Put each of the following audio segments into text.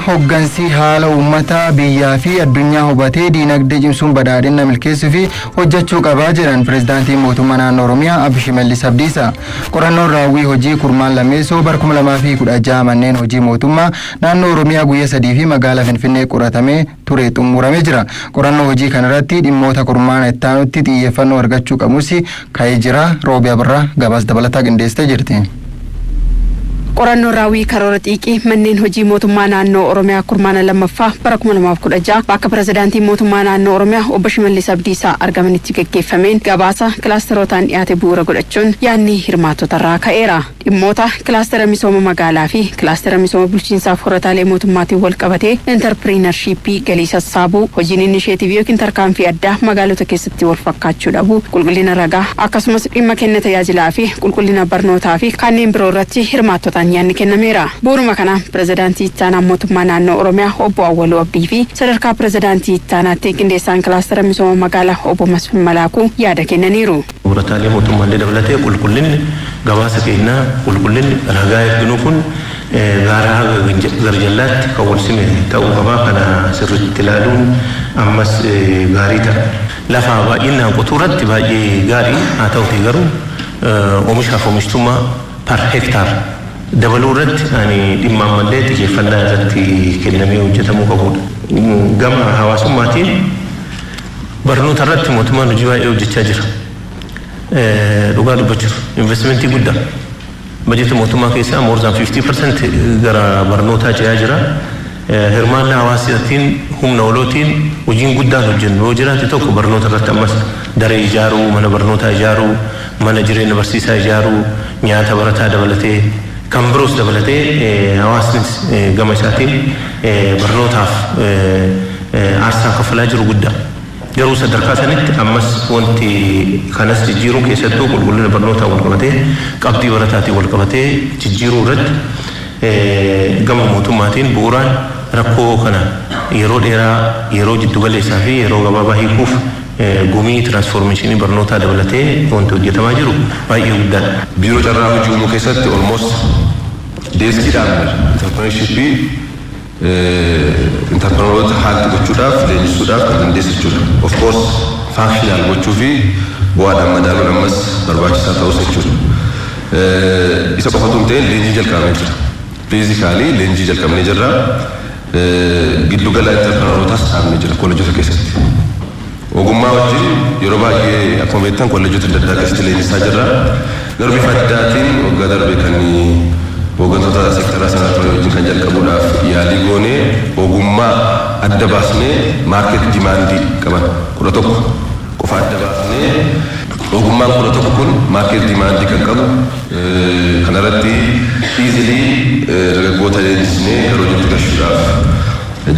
hoggansi haala uummata biyyaa fi addunyaa hubatee diinagdee cimsuun badhaadhina milkeessuu fi hojjechuu qabaa jiran pirezidaantii mootummaa naannoo Oromiyaa Obbo Shimallis Abdiisaa. Qorannoon raawwii hojii kurmaan lammeessoo bara 2016 manneen hojii mootummaa naannoo Oromiyaa guyyaa 3 fi magaalaa Finfinnee qoratamee ture xumuramee jira. Qorannoo hojii kanarratti dhimmoota kurmaan itti aanutti xiyyeeffannoo argachuu qabus ka'ee jira. Roobiyaa Birraa gabaasa dabalataa qindeessitee jirti. Qorannoon raawwii karoora xiiqii manneen hojii mootummaa naannoo Oromiyaa kurmaana lammaffaa bara 2016 bakka pirezidaantii mootummaa naannoo Oromiyaa Obbo Shimallis Abdiisaa argamanitti gaggeeffameen gabaasa kilaasterootaan dhiyaate bu'uura godhachuun yaadni hirmaattotarraa ka'eera. Dhimmoota kilaastera misooma magaalaa fi kilaastera misooma bulchiinsaaf horataalee mootummaatiin wal qabatee enterpiriinershiippii galii sassaabuu, hojiin inisheetivii yookiin tarkaanfii addaa magaalota keessatti wal fakkaachuu dhabuu, qulqullina ragaa akkasumas dhimma kenna tajaajilaa fi qulqullina barnootaa fi kanneen biroo irratti hirmaattotaan yaadni kennameera. Bu'uuruma kana pirezidaantii ittaanaa mootummaa naannoo Oromiyaa Obbo Awwaluu Abdii fi sadarkaa pirezidaantii ittaanaatti qindeessaan kilaastera misooma magaalaa Obbo Masfin Malaakuu yaada kennaniiru. Horataalee mootummaalee dabalatee qulqullinni gabaasa keenyaa qulqullinni ragaa eegginu kun gaaraa garjallaatti kan wal sime ta'uu qabaa. Kana sirriitti ilaaluun ammas gaarii ta'a. Lafa baay'inaan qotuu irratti baay'ee gaarii haa ta'uti garuu oomishaaf oomishtummaa par hektaar dabaluu irratti dhimma ammallee xiyyeeffannaa irratti kennamee hojjetamuu qabudha. Gama hawaasummaatiin barnoota irratti mootummaan hojii baay'ee hojjechaa jira. Dhugaa dubbachuuf investimentii guddaa bajeta mootummaa keessaa more than 50% gara barnootaa ce'aa jira. Hirmaannaa hawaasaatiin humna olootiin hojiin guddaan hojjennu yoo jiraate tokko barnoota irratti ammas daree ijaaruu, mana barnootaa ijaaruu, mana jireenya barsiisaa ijaaruu, nyaata barataa dabalatee kan biroos dabalatee hawaasnis gama isaatiin barnootaaf aarsaa kaffalaa jiru guddaa. Garuu sadarkaa sanitti ammas wanti kanas jijjiiruu keessattuu qulqullina barnootaa wal qabatee qabxii barataatiin wal qabatee jijjiiruu irratti gama mootummaatiin bu'uuraan rakkoo kana yeroo dheeraa, yeroo jiddugaleessaa fi yeroo gabaabaa hiikuuf gumii tiraansfoormeeshinii barnootaa dabalatee wanti hojjetamaa jiru baay'ee guddaadha. Biiroo carraa hojii uumuu keessatti almost deeskiidhaan interprenershippii interpreneroota haala gochuudhaaf leenjisuudhaaf kan dandeessu jechuudha. Of course functional gochuu fi bu'aadhaan madaaluun ammas barbaachisaa ta'us jechuudha. Isa qofatu hin ta'in leenjii jalqabamee jira. Beezikaalii leenjii jalqabnee jirra. Giddugala interprenerootaas dhaabnee jira kolleejota keessatti. Ogummaa wajjin yeroo baay'ee akkuma beektan kolleejota adda addaa keessatti leenjisaa jirra. Garuu bifa addaatiin waggaa darbee kan hooggantoota seektaraa sanaa ta'uu wajjin kan jalqabuudhaaf yaalii goonee ogummaa adda baasnee maarket dimaandii qaban 11 qofa adda baasnee ogummaan 11 kun maarket dimaandii kan qabu kanarratti iizilii dargaggoota leenjisnee yeroo jirtu gashuudhaaf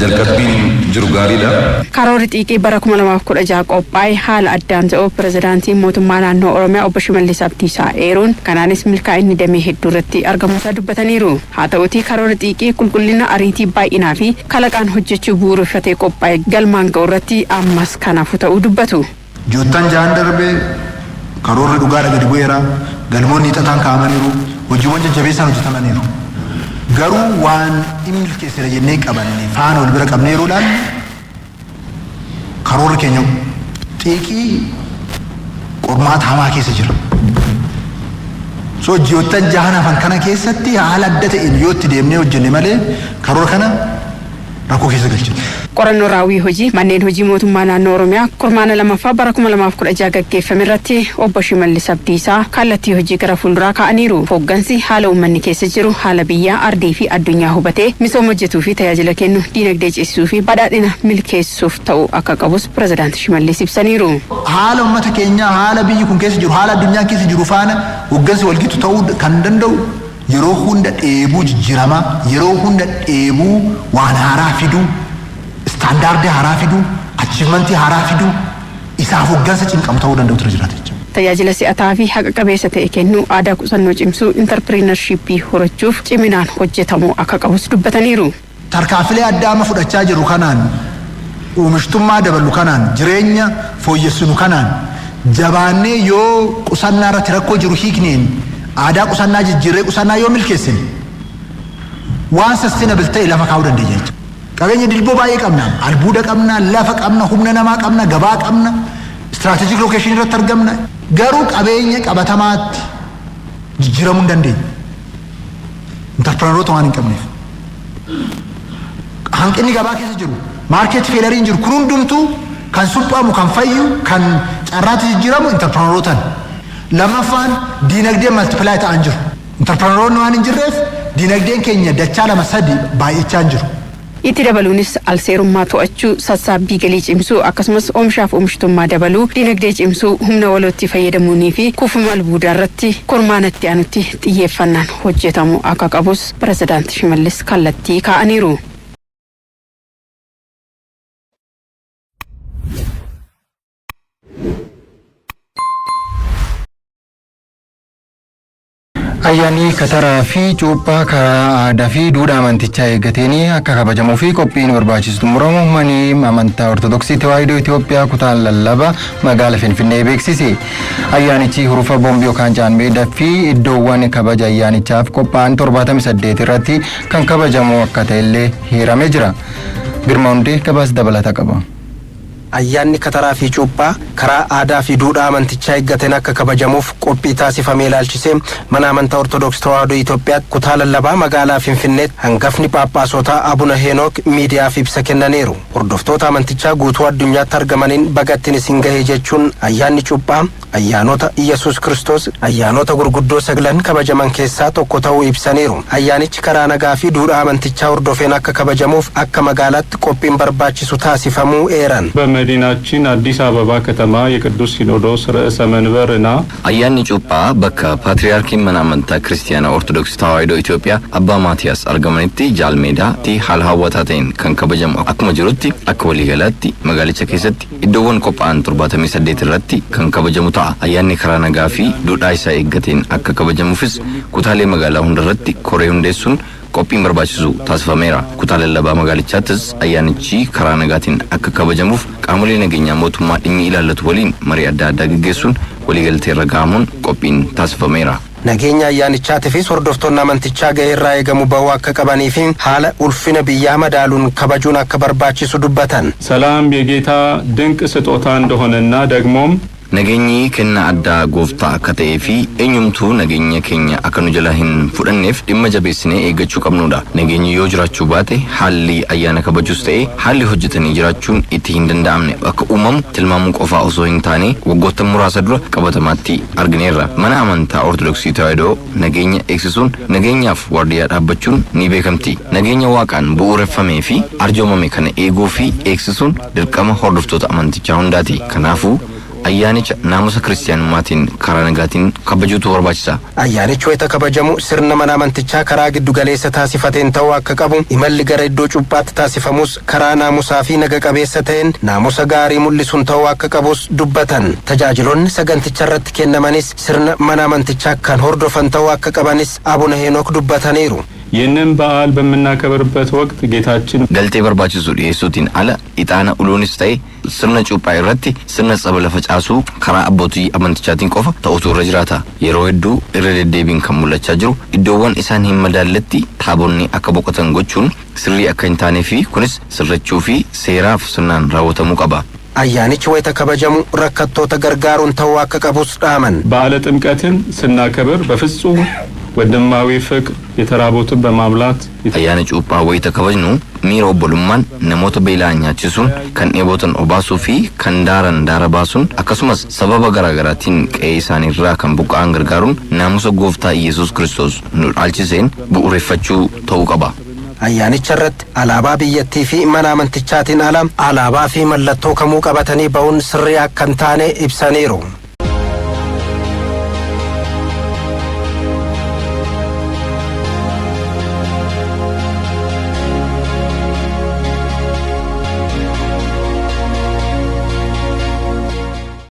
jalqabbiin jiru gaariidha. Karoorri xiiqii bara 2016 qophaa'e haala addaan ta'uu pirezidaantiin mootummaa naannoo Oromiyaa Obbo Shimallis Abdiisaa eeruun kanaanis milkaa'inni damee hedduu irratti argamuusaa dubbataniiru. Haa ta'uutii karoorri xiiqii qulqullina ariitii baay'inaa fi kalaqaan hojjechuu bu'uureffatee qophaa'e galmaan ga'u irratti ammas kanaafuu ta'uu dubbatu. Joottan jaan darbee karoorri dhugaadha gadi bu'eera. Galmoonni ixataan kaa'amaniiru. Hojiiwwan jajjabeessaan hojjetamaniiru. Garuu waan inni keessaa jennee qabanne faana wal bira qabneeruudhaan karoora keenya xiiqii qormaata hamaa keessa jira. So ji'oottan jahan hafan kana keessatti haala adda ta'een yoo itti deemnee hojjenne malee karoora kana rakkoo keessa galchina. Qorannoo raawwii hojii manneen hojii mootummaa naannoo Oromiyaa kurmaana lammaffaa bara 2016 gaggeeffame irratti Obbo Shimallis Abdiisaa kallattii hojii gara fuulduraa kaa'aniiru. Hooggansi haala uummanni keessa jiru, haala biyyaa, ardii fi addunyaa hubatee misooma hojjetuu fi tajaajila kennu, diinagdee ceesisuu fi badhaadhina milkeessuuf ta'uu akka qabus pirezidaantii Shimallis ibsaniiru. Haala uummata keenyaa, haala biyyi kun keessa jiru, haala addunyaan keessa jiru faana hooggansi walgitu ta'uu kan danda'u yeroo hunda dheebuu jijjiiramaa, yeroo hunda dheebuu waan haaraa fiduu, standaardii haaraa fiduu, achievementii haaraa fiduu isaaf hooggansa cinqamu ta'uu danda'u ture jiraata jechuudha. Tajaajila si'ataa fi haqa qabeessa ta'e kennuu, aadaa qusannoo cimsuu, interprenershiippii horachuuf ciminaan hojjetamuu akka qabus dubbataniiru. Tarkaanfilee addaa amma fudhachaa jiru kanaan, oomishtummaa dabalu kanaan, jireenya fooyyessinu kanaan jabaannee yoo qusannaa irratti rakkoo jiru hiikneen aadaa qusannaa jijjiirree qusannaa yoo milkeessine waan sustainable ta'e lafa kaa'uu dandeenya jechuudha. Qabeenya dilboo baay'ee qabna, albuuda qabna, lafa qabna, humna namaa qabna, gabaa qabna, strategic location irratti argamna. Garuu qabeenya qabatamaatti jijjiiramuu hin dandeenye. Interpreneroota waan hin qabneef. Hanqinni gabaa keessa jiru, market failure jiru, kun hundumtuu kan suphamu, kan fayyu, kan carraatti jijjiiramu interprenerootaan. Lammaffaan diinagdee multiply ta'an jiru. Interpreneroonni waan hin jirreef diinagdeen keenya dachaa 2-3 baay'achaa jiru. Itti dabaluunis alseerummaa to'achuu, sassaabbii galii cimsuu akkasumas oomishaaf oomishtummaa dabaluu, diinagdee cimsuu, humna walootti fayyadamuunii fi kuufama albuudaa irratti kurmaanatti aanutti xiyyeeffannaan hojjetamu akka qabus pirezidaanti Shimallis kallattii kaa'aniiru. Ayyaanni kataraa fi cuuphaa karaa aadaa fi duudhaa amantichaa eeggateen akka kabajamuu fi qophiin barbaachisu xumuramu manni amantaa Ortodoksii Tawaahidoo Itoophiyaa kutaa lallabaa magaalaa Finfinnee beeksise. Ayyaanichi hurufa boombii yookaan jaanmeedaa fi iddoowwan kabaja ayyaanichaaf qophaa'an 78 irratti kan kabajamu akka ta'ellee hiramee jira. Girmaa Hundee gabaasa dabalataa qaba. Ayyaanni kataraa fi cuuphaa karaa aadaa fi duudhaa amantichaa eeggateen akka kabajamuuf qophii taasifamee ilaalchisee mana amantaa Ortodoksii Tawaahidoo Itoophiyaa kutaa lallabaa magaalaa Finfinneetti hangafni Phaaphaasotaa Abuna Heenook miidiyaaf ibsa kennaniiru. Hordoftoota amantichaa guutuu addunyaatti argamaniin bagattiin isin gahee jechuun ayyaanni cuuphaa ayyaanota Iyesuus Kiristoos ayyaanota gurguddoo 9 kabajaman keessaa tokko ta'uu ibsaniiru. Ayyaanichi karaa nagaa fi duudhaa amantichaa hordofeen akka kabajamuuf akka magaalaatti qophiin barbaachisu taasifamuu eeran. መዲናችን አዲስ አበባ ከተማ የቅዱስ ሲኖዶስ ርዕሰ መንበርና አያኒ ጩጳ በካ ፓትርያርኪ መናመንታ ክርስቲያና ኦርቶዶክስ ተዋሕዶ ኢትዮጵያ አባ ማቲያስ አርገመኒቲ ጃልሜዳ ቲ ሀልሃወታቴን ከንከበጀም አክመ ጅሩቲ አክወሊ ገላቲ መጋሊቻ ኬሰቲ ኢዶወን ቆጳን 78 irratti ከንከበጀሙ ታ አያኒ ከራነጋፊ ዱዳይሳ ኤገቴን አከ ከበጀሙፍስ ኩታሌ መጋላ ሁንደረቲ ኮሬ ሁንዴሱን qophiin barbaachisu taasifameera. Kutaa lallabaa magaalichaattis ayyaanichi karaa nagaatiin akka kabajamuuf qaamolee nageenyaa mootummaa dhimmi ilaallatu waliin marii adda addaa gaggeessuun waliigaltee irra ga'amuun qophiin taasifameera. Nageenya ayyaanichaatiifis hordoftoonni amantichaa gahee irraa eegamu bahuu akka qabanii fi haala ulfina biyyaa madaaluun kabajuun akka barbaachisu dubbatan. ሰላም የጌታ ድንቅ ስጦታ እንደሆነና ደግሞም Nageenyi kenna addaa gooftaa akka ta'ee fi eenyumtuu nageenya keenya akka nu jala hin fudhanneef dhimma jabeessinee eeggachuu qabnudha. Nageenyi yoo jiraachuu baate haalli ayyaana kabajuus ta'ee haalli hojjetanii jiraachuun itti hin danda'amne akka uumamu tilmaamuu qofaa osoo hin taane waggoota muraasa dura qabatamaatti argineerra. Mana amantaa Ortodoksii Tawaahidoo nageenya eegsisuun nageenyaaf waardiyaa dhaabbachuun ni beekamti. Nageenya waaqaan bu'uureffamee fi arjoomame kana eeguu fi eegsisuun dirqama hordoftoota amantichaa hundaati. Kanaafuu ayyaanicha naamusa kiristiyaanumaatiin karaa nagaatiin kabajuutu barbaachisa. Ayyaanichi wayita kabajamu sirna mana amantichaa karaa giddu galeessa taasifateen ta'uu akka qabu, imalli gara iddoo cuuphaatti taasifamus karaa naamusaa fi naga qabeessa ta'een naamusa gaarii mul'isuun ta'uu akka qabus dubbatan. Tajaajiloonni saganticha irratti kennamanis sirna mana amantichaa kan hordofan ta'uu akka qabanis Abuna Heenook dubbataniiru. ይህንን በዓል በመናከብርበት ወቅት ጌታችን galtee barbaachisu dhiyeessuutiin ala ixaana uluunis ta'e sirna cuuphaa irratti sirna tsabala facaasuu karaa abbootii amantichaatiin qofa ta'utu irra jiraata. Yeroo hedduu irra deddeebiin kan mul'achaa jiru iddoowwan isaan hin madaalletti taabonni akka boqotan gochuun sirrii akka hin taanee fi kunis sirrachuu fi seeraaf sirnaan raawwatamuu qaba. Ayyaanichi wayita kabajamu rakkattoota gargaaruun ta'uu akka qabus dhaaman. በዓለ ጥምቀትን ስናከብር በፍጹም ወንድማዊ ፍቅር የተራቡትን በማብላት ayyaana cuuphaa wayita kabajnu miira obbolummaan namoota beela'an nyaachisuun kan dheebotan obaasuu fi kan daaran daara baasuun akkasumas sababa garaagaraatiin qe'ee isaaniirraa kan buqqa'an gargaaruun naamusa gooftaa Iyesuus Kiristoos nu dhaalchiseen bu'uureffachuu ta'uu qaba. Ayyaanicha irratti alaabaa biyyattii fi mana amantichaatiin ala alaabaa fi mallattoo kamuu qabatanii ba'uun sirrii akka hin taane ibsaniiru.